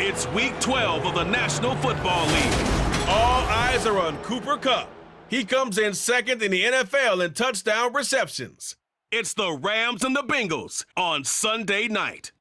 It's Week 12 of the National Football League. All eyes are on Cooper Kupp. He comes in second in the NFL in touchdown receptions. It's the Rams and the Bengals on Sunday night.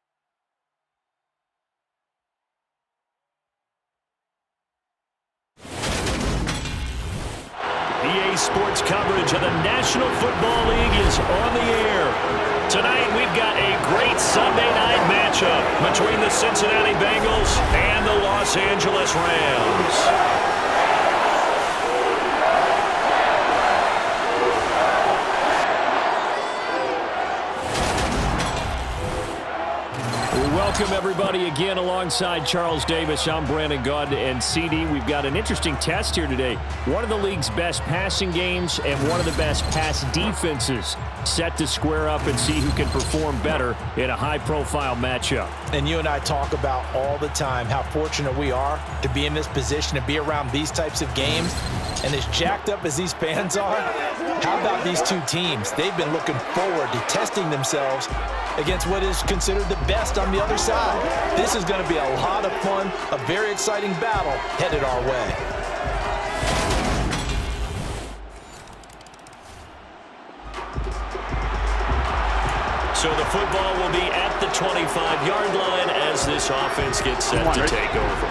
EA Sports coverage of the National Football League is on the air. Tonight we've got a great Sunday night matchup between the Cincinnati Bengals and the Los Angeles Rams. Welcome, everybody, again alongside Charles Davis. I'm Brandon Gaudin, and CD. We've got an interesting test here today. One of the league's best passing games and one of the best pass defenses set to square up and see who can perform better in a high-profile matchup. And you and I talk about all the time how fortunate we are to be in this position, to be around these types of games. And as jacked up as these fans are, how about these two teams? They've been looking forward to testing themselves against what is considered the best on the other side. This is going to be a lot of fun, a very exciting battle headed our way. So the football will be at the 25-yard line as this offense gets set to take over.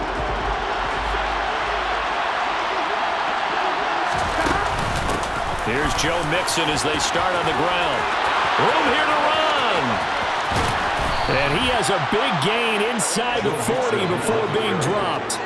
Here's Joe Mixon as they start on the ground. Room here to run. And he has a big gain inside the 40 before being dropped.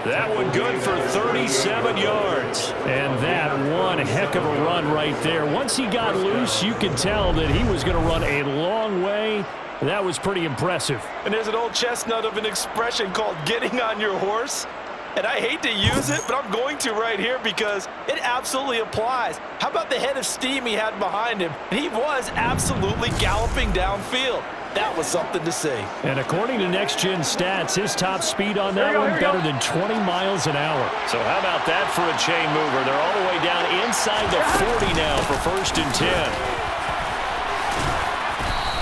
That one good for 37 yards. And that one heck of a run right there. Once he got loose, you could tell that he was going to run a long way. That was pretty impressive. And there's an old chestnut of an expression called getting on your horse. And I hate to use it, but I'm going to right here because it absolutely applies. How about the head of steam he had behind him? He was absolutely galloping downfield. That was something to see. And according to Next Gen Stats, his top speed on that one better than 20 miles an hour. So how about that for a chain mover? They're all the way down inside the 40 now for 1st and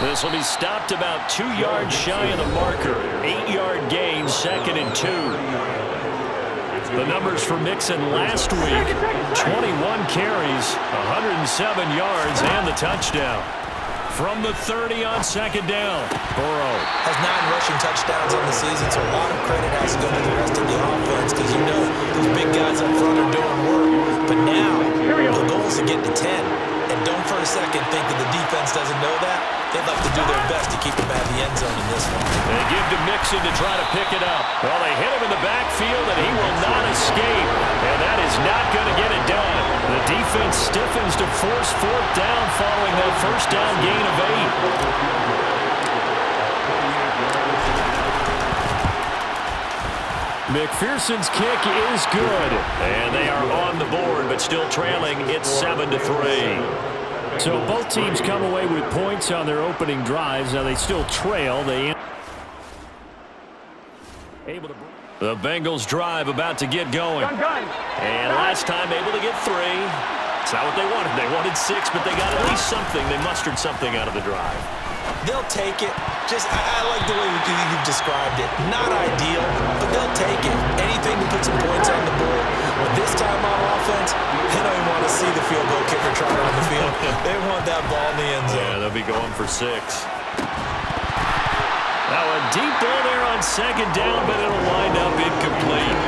10. This will be stopped about 2 yards shy of the marker. 8-yard gain, 2nd and 2. The numbers for Mixon last week, 21 carries, 107 yards, and the touchdown. From the 30 on 2nd down, Burrow has 9 rushing touchdowns on the season, so a lot of credit has to go to the rest of the offense because you know those big guys up front are doing work. But now, the goal is to get to 10. And don't for a second think that the defense doesn't know that. They'd like to do their best to keep him out of the end zone in this one. They give to Mixon to try to pick it up. Well, they hit him in the backfield, and he will not escape. And that is not going to get it done. The defense stiffens to force 4th down following that 1st down gain of 8. McPherson's kick is good. And they are on the board, but still trailing. It's 7-3. So both teams come away with points on their opening drives. Now they still trail. The Bengals drive about to get going. And last time able to get 3. It's not what they wanted. They wanted 6, but they got at least something. They mustered something out of the drive. They'll take it. I like the way you've described it. Not ideal, but they'll take it. Anything to put some points on the board. But this time on offense, they don't even want to see the field goal kicker trying on the field. They want that ball in the end zone. Yeah, they'll be going for 6. Now a deep ball there on 2nd down, but it'll wind up incomplete.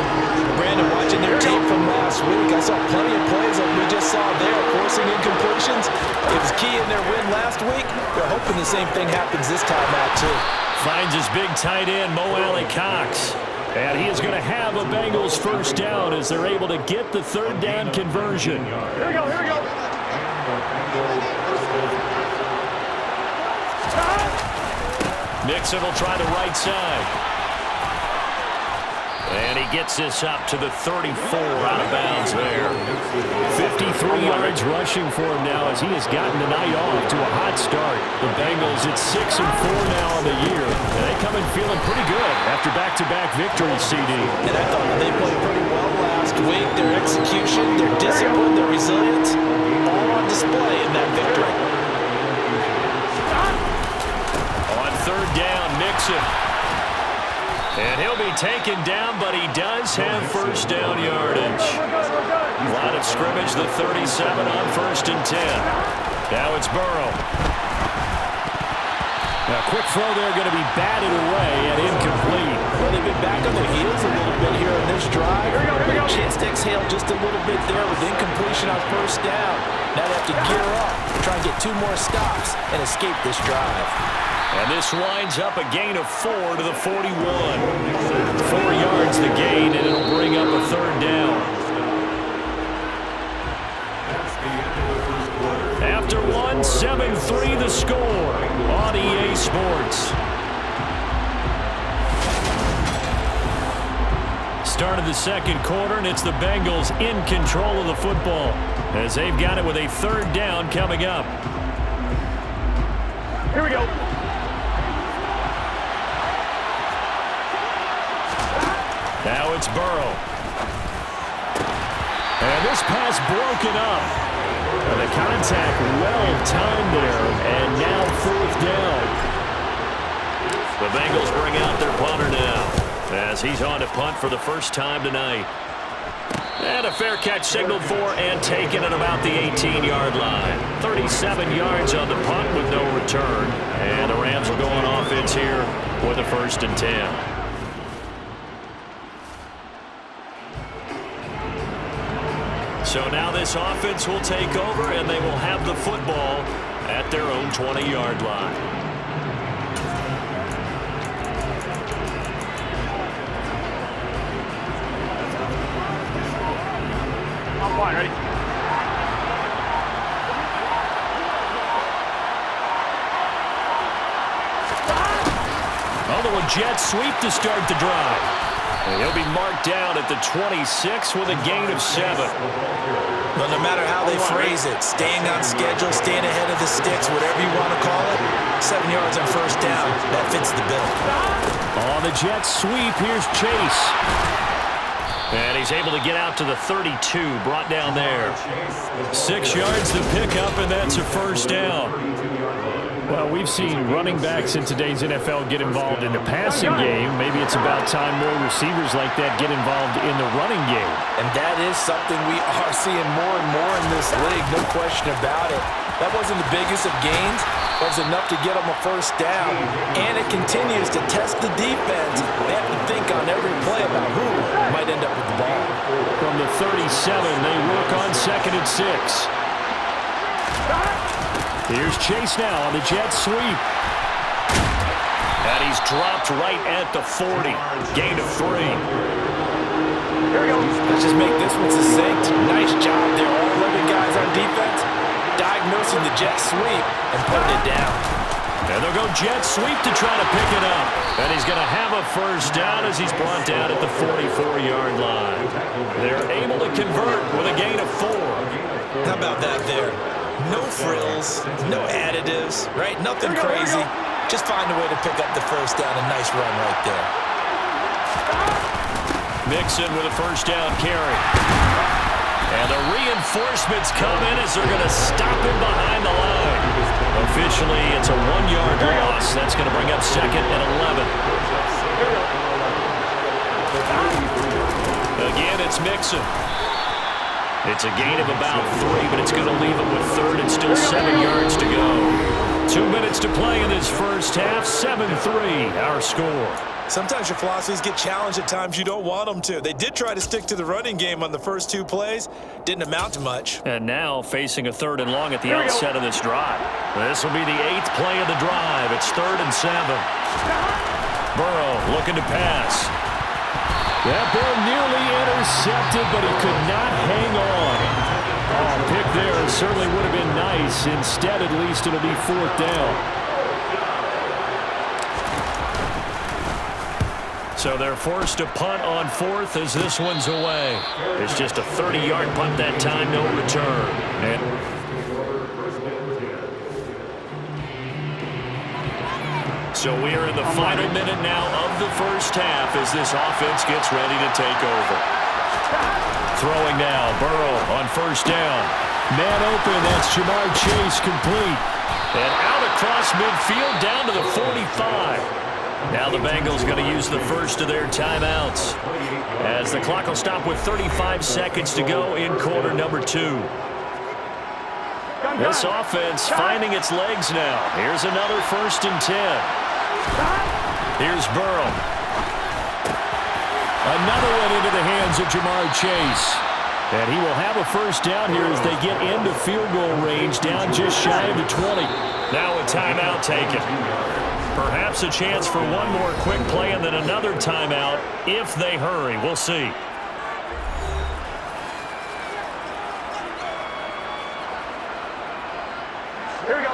Brandon, watching their tape from last week, I saw plenty of plays like we just saw there, forcing incompletions. It was key in their win last week. They're hoping the same thing happens this time out, too. Finds his big tight end, Mo Alley-Cox. And he is going to have a Bengals 1st down as they're able to get the 3rd down conversion. Here we go. Mixon will try the right side. And he gets this up to the 34 out of bounds there. 53 yards rushing for him now as he has gotten the night off to a hot start. The Bengals at 6-4 now on the year. And they come in feeling pretty good after back-to-back victories, CD. And I thought they played pretty well last week. Their execution, their discipline, their resilience, all on display in that victory. On 3rd down, Mixon. And he'll be taken down, but he does have first down yardage. Line of scrimmage, the 37 on 1st and 10. Now it's Burrow. Now, quick throw there, going to be batted away and incomplete. Well, they've been back on their heels a little bit here in this drive. But a chance to exhale just a little bit there with incompletion on first down. Now they have to gear up, try and get 2 more stops, and escape this drive. And this winds up a gain of 4 to the 41. 4 yards the gain, and it'll bring up a 3rd down. After 1, 7-3 the score on EA Sports. Start of the 2nd quarter, and it's the Bengals in control of the football as they've got it with a 3rd down coming up. Here we go. Now it's Burrow. And this pass broken up. And the contact well-timed there, and now 4th down. The Bengals bring out their punter now as he's on to punt for the first time tonight. And a fair catch signaled for and taken at about the 18-yard line. 37 yards on the punt with no return. And the Rams will go on offense here with a 1st and 10. So now this offense will take over, and they will have the football at their own 20-yard line. I'm fine, ready? Although a jet sweep to start the drive. And he'll be marked down at the 26 with a gain of 7. Well, no matter how they phrase it, staying on schedule, staying ahead of the sticks, whatever you want to call it, 7 yards on first down, that fits the bill. On the jet sweep, here's Chase. And he's able to get out to the 32, brought down there. 6 yards to pick up, and that's a first down. Well, we've seen running backs in today's NFL get involved in the passing game. Maybe it's about time more receivers like that get involved in the running game. And that is something we are seeing more and more in this league, no question about it. That wasn't the biggest of gains, but it was enough to get them a first down. And it continues to test the defense. They have to think on every play about who might end up with the ball. From the 37, they work on 2nd and 6. Here's Chase now on the jet sweep. And he's dropped right at the 40. Gain of 3. Here we go. Let's just make this one succinct. Nice job there. All 11 guys on defense diagnosing the jet sweep and putting it down. And they'll go jet sweep to try to pick it up. And he's going to have a first down as he's brought down at the 44-yard line. They're able to convert with a gain of 4. How about that there? No frills, no additives, right? Nothing crazy. Just find a way to pick up the first down. A nice run right there. Mixon with a first down carry. And the reinforcements come in as they're going to stop him behind the line. Officially, it's a 1-yard loss. That's going to bring up 2nd and 11. Again, it's Mixon. It's a gain of about 3, but it's going to leave it with 3rd and still 7 yards to go. 2 minutes to play in this first half. 7-3, our score. Sometimes your philosophies get challenged at times you don't want them to. They did try to stick to the running game on the first 2 plays. Didn't amount to much. And now facing a 3rd and long at the outset of this drive. This will be the 8th play of the drive. It's 3rd and 7. Burrow looking to pass. That ball nearly intercepted, but he could not hang on. Oh, pick there certainly would have been nice. Instead, at least it'll be 4th down. So they're forced to punt on 4th as this one's away. It's just a 30-yard punt that time, no return. And so we are in the final minute now of the first half as this offense gets ready to take over. Throwing now, Burrow on first down. Man open, that's Jamar Chase complete. And out across midfield down to the 45. Now the Bengals going to use the first of their timeouts, as the clock will stop with 35 seconds to go in quarter number 2. This offense finding its legs now. Here's another 1st and 10. Here's Burrow. Another one into the hands of Jamar Chase. And he will have a first down here as they get into field goal range, down just shy of the 20. Now a timeout taken. Perhaps a chance for one more quick play and then another timeout if they hurry. We'll see. Here we go.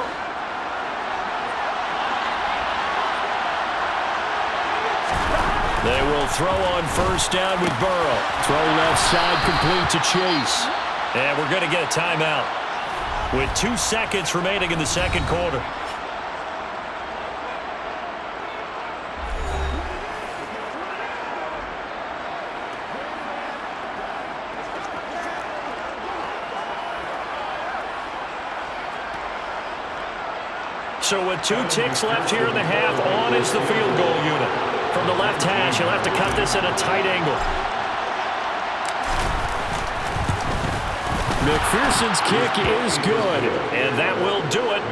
They will throw on first down with Burrow. Throw left side complete to Chase. And we're going to get a timeout with 2 seconds remaining in the second quarter. So with 2 ticks left here in the half, on is the field goal unit. From the left hash, he'll have to cut this at a tight angle. McPherson's kick is good. And that will do it.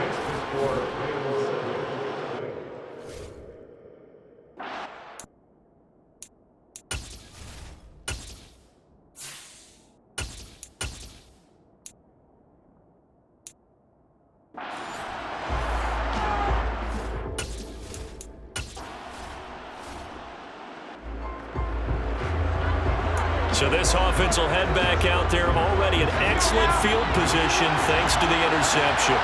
So this offense will head back out there, already in excellent field position thanks to the interception.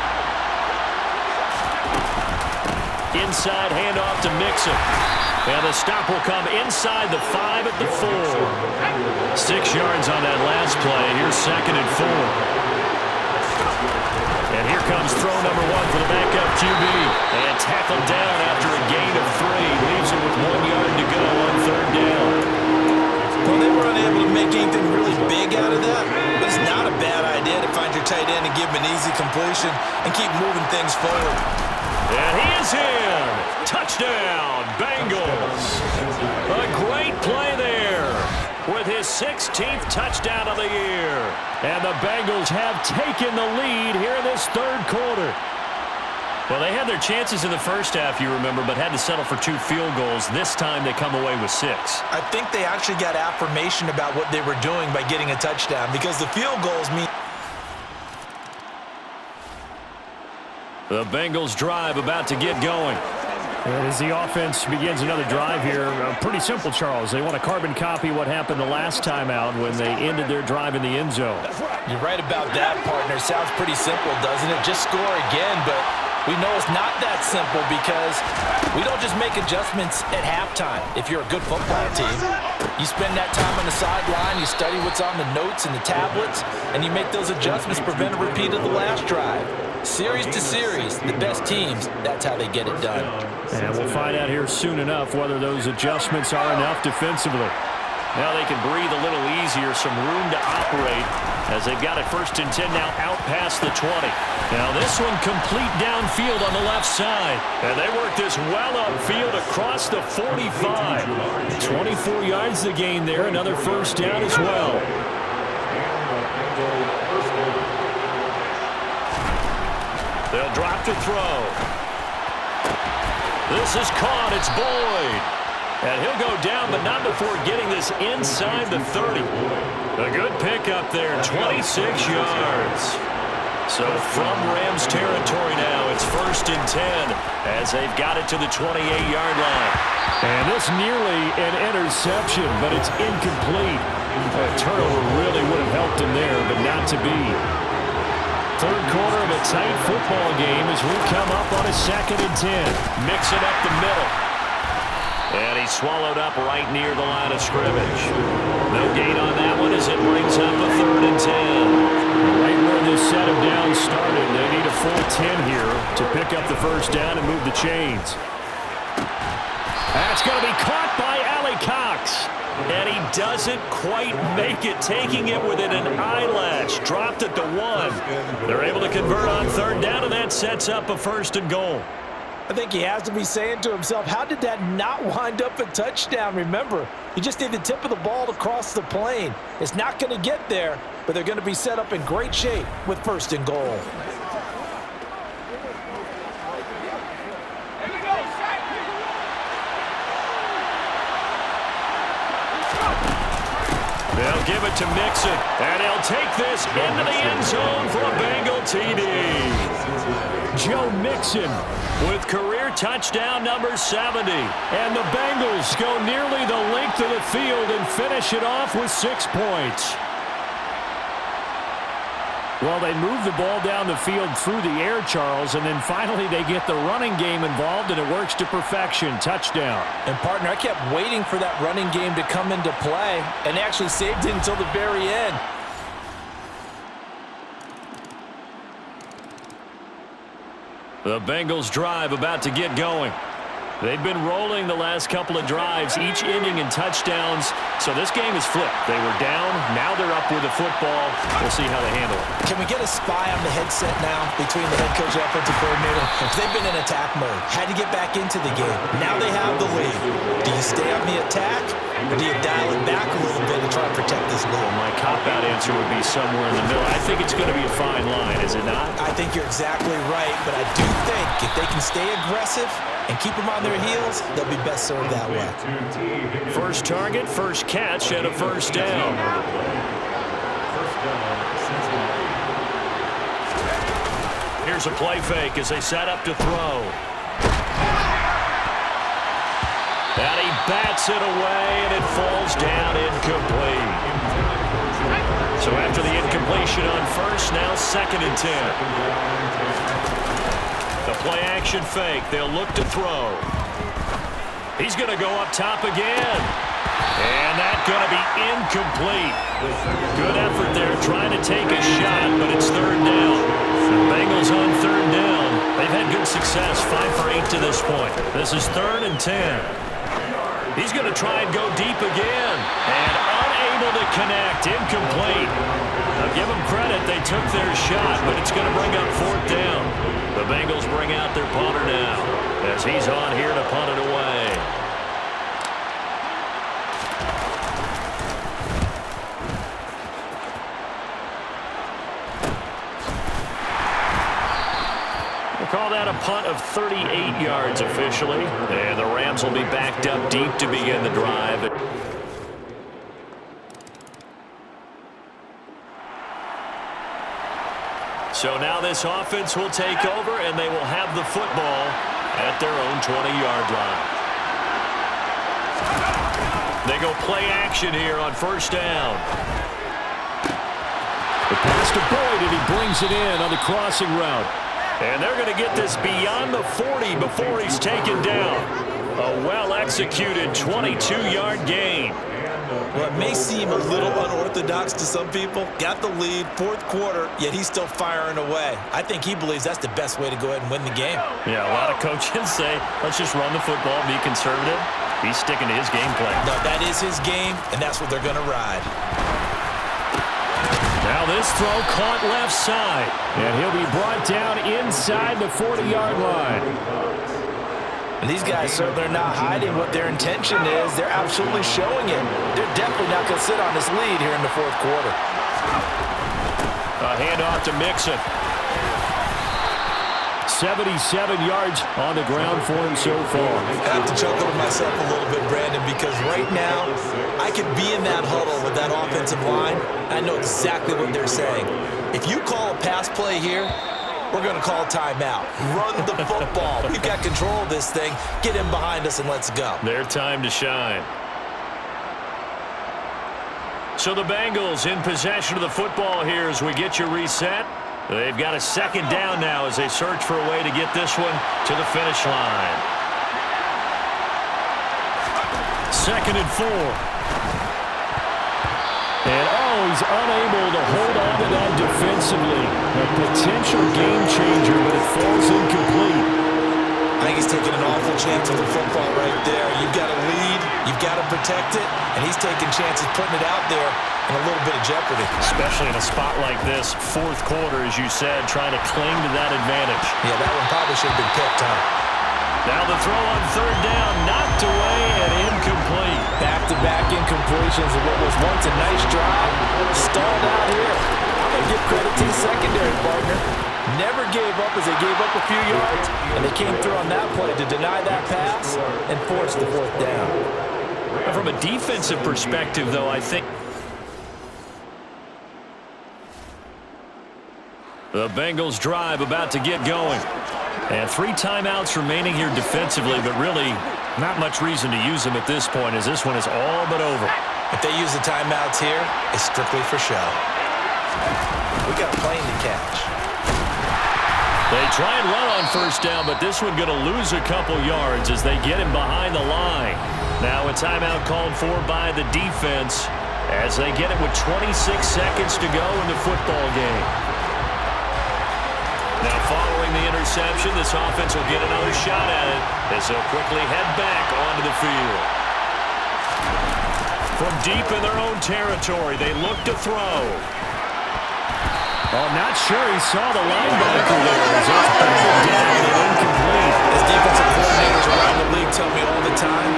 Inside handoff to Mixon. And the stop will come inside the 5 at the 4. 6 yards on that last play. Here's 2nd and 4. And here comes throw number 1 for the backup QB. And tackled down after a gain of 3. Leaves it with 1 yard to go on 3rd down. Well, they were unable to make anything really big out of that, but it's not a bad idea to find your tight end and give him an easy completion and keep moving things forward. And he is in. Touchdown, Bengals. A great play there with his 16th touchdown of the year. And the Bengals have taken the lead here in this 3rd quarter. Well, they had their chances in the first half, you remember, but had to settle for 2 field goals. This time they come away with 6. I think they actually got affirmation about what they were doing by getting a touchdown, because the field goals mean... The Bengals drive about to get going. And as the offense begins another drive here, pretty simple, Charles. They want to carbon copy what happened the last time out when they ended their drive in the end zone. You're right about that, partner. Sounds pretty simple, doesn't it? Just score again, but... we know it's not that simple because we don't just make adjustments at halftime. If you're a good football team, you spend that time on the sideline, you study what's on the notes and the tablets, and you make those adjustments, prevent a repeat of the last drive. Series to series, the best teams, that's how they get it done. And we'll find out here soon enough whether those adjustments are enough defensively. Now they can breathe a little easier, some room to operate as they've got it 1st and 10 now out past the 20. Now this one complete downfield on the left side. And they work this well upfield across the 45. 24 yards to gain there, another first down as well. They'll drop to throw. This is caught, it's Boyd. And he'll go down, but not before getting this inside the 30. A good pickup there, 26 yards. So from Rams territory now, it's 1st and 10 as they've got it to the 28-yard line. And this nearly an interception, but it's incomplete. A turnover really would have helped him there, but not to be. 3rd quarter of a tight football game as we come up on a 2nd and 10. Mix it up the middle. And he's swallowed up right near the line of scrimmage. No gain on that one as it brings up a 3rd and 10. Right where this set of downs started, they need a full 10 here to pick up the first down and move the chains. That's going to be caught by Allie Cox. And he doesn't quite make it, taking it within an eyelash. Dropped at the 1. They're able to convert on 3rd down, and that sets up a 1st and goal. I think he has to be saying to himself, how did that not wind up a touchdown? Remember, you just need the tip of the ball to cross the plane. It's not going to get there, but they're going to be set up in great shape with 1st and goal. They'll give it to Mixon, and he'll take this into the end zone for a Bengal TD. Joe Mixon with career touchdown number 70. And the Bengals go nearly the length of the field and finish it off with 6 points. Well, they move the ball down the field through the air, Charles, and then finally they get the running game involved, and it works to perfection. Touchdown. And, partner, I kept waiting for that running game to come into play, and they actually saved it until the very end. The Bengals drive about to get going. They've been rolling the last couple of drives, each inning in touchdowns. So this game is flipped. They were down. Now they're up with the football. We'll see how they handle it. Can we get a spy on the headset now between the head coach and offensive coordinator? They've been in attack mode. Had to get back into the game. Now they have the lead. Do you stay on the attack, or do you dial it back a little bit and try to protect this lead? Well, my cop-out answer would be somewhere in the middle. I think it's going to be a fine line, is it not? I think you're exactly right, but I do think if they can stay aggressive and keep them on their heels, they'll be best served that way. First target, first catch, and a 1st down. Here's a play fake as they set up to throw. And he bats it away, and it falls down incomplete. So after the incompletion on 1st, now 2nd and 10. The play-action fake. They'll look to throw. He's going to go up top again. And that's going to be incomplete. Good effort there trying to take a shot, but it's 3rd down. The Bengals on 3rd down. They've had good success, 5 for 8 to this point. This is 3rd and 10. He's going to try and go deep again. And unable to connect. Incomplete. Now give them credit. They took their shot, but it's going to bring up 4th down. The Bengals bring out their punter now as he's on here to punt it away. We'll call that a punt of 38 yards officially. And the Rams will be backed up deep to begin the drive. So now this offense will take over, and they will have the football at their own 20-yard line. They go play action here on 1st down. The pass to Boyd, and he brings it in on the crossing route. And they're going to get this beyond the 40 before he's taken down. A well-executed 22-yard gain. Well, it may seem a little unorthodox to some people. Got the lead, 4th quarter, yet he's still firing away. I think he believes that's the best way to go ahead and win the game. Yeah, a lot of coaches say, let's just run the football, be conservative. He's sticking to his game plan. No, that is his game, and that's what they're going to ride. Now this throw caught left side. And he'll be brought down inside the 40-yard line. And these guys certainly are not hiding what their intention is. They're absolutely showing it. They're definitely not going to sit on this lead here in the 4th quarter. A handoff to Mixon. 77 yards on the ground for him so far. I have to chuckle to myself a little bit, Brandon, because right now I could be in that huddle with that offensive line. I know exactly what they're saying. If you call a pass play here, we're going to call timeout. Run the football. We've got control of this thing. Get him behind us and let's go. Their time to shine. So the Bengals in possession of the football here as we get you reset. They've got a 2nd down now as they search for a way to get this one to the finish line. 2nd and 4. And he's unable to hold on to that defensively. A potential game changer, but it falls incomplete. I think he's taking an awful chance with the football right there. You've got to lead, you've got to protect it, and he's taking chances putting it out there in a little bit of jeopardy. Especially in a spot like this, 4th quarter, as you said, trying to cling to that advantage. Yeah, that one probably should have been picked, huh? Now the throw on third down, knocked away and incomplete. Back-to-back incompletions of what was once a nice drive. Stalled out here. I'm going to give credit to the secondary partner. Never gave up as they gave up a few yards, and they came through on that play to deny that pass and force the fourth down. From a defensive perspective, though, I think the Bengals drive about to get going. And 3 timeouts remaining here defensively, but really not much reason to use them at this point as this one is all but over. If they use the timeouts here, it's strictly for show. We got a plane to catch. They try and run on first down, but this one going to lose a couple yards as they get him behind the line. Now a timeout called for by the defense as they get it with 26 seconds to go in the football game. Now following the interception, this offense will get another shot at it as they'll quickly head back onto the field. From deep in their own territory, they look to throw. Oh, not sure he saw the linebacker there. As it's batted down and incomplete. As defensive coordinators around the league tell me all the time,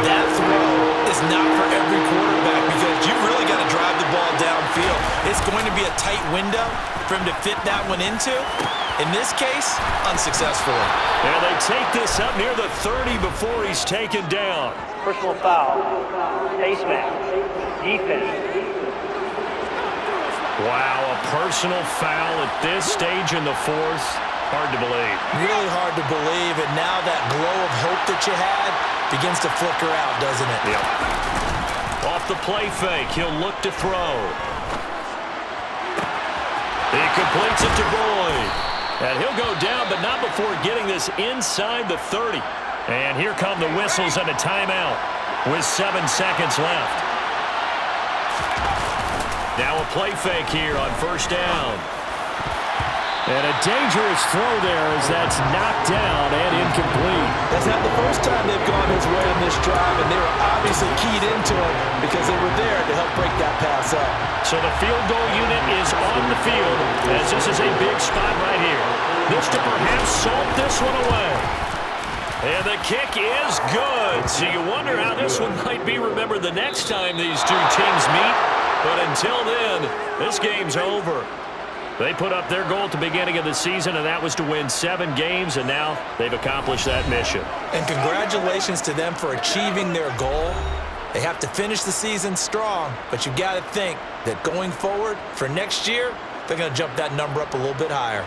that throw is not for every quarterback because you really got to drive the ball downfield. It's going to be a tight window for him to fit that one into. In this case, unsuccessfully. And they take this up near the 30 before he's taken down. Personal foul. Face mask. Defense. Wow, a personal foul at this stage in the fourth. Hard to believe. Really hard to believe, and now that glow of hope that you had begins to flicker out, doesn't it? Yep. Off the play fake, he'll look to throw. He completes it to Boyd. And he'll go down, but not before getting this inside the 30. And here come the whistles and a timeout with 7 seconds left. Now a play fake here on first down. And a dangerous throw there as that's knocked down and incomplete. That's not the first time they've gone his way on this drive, and they were obviously keyed into it because they were there to help break that pass up. So the field goal unit is on the field as this is a big spot right here. This to perhaps salt this one away. And the kick is good. So you wonder how this one might be remembered the next time these two teams meet. But until then, this game's over. They put up their goal at the beginning of the season, and that was to win 7 games, and now they've accomplished that mission. And congratulations to them for achieving their goal. They have to finish the season strong, but you got to think that going forward for next year, they're going to jump that number up a little bit higher.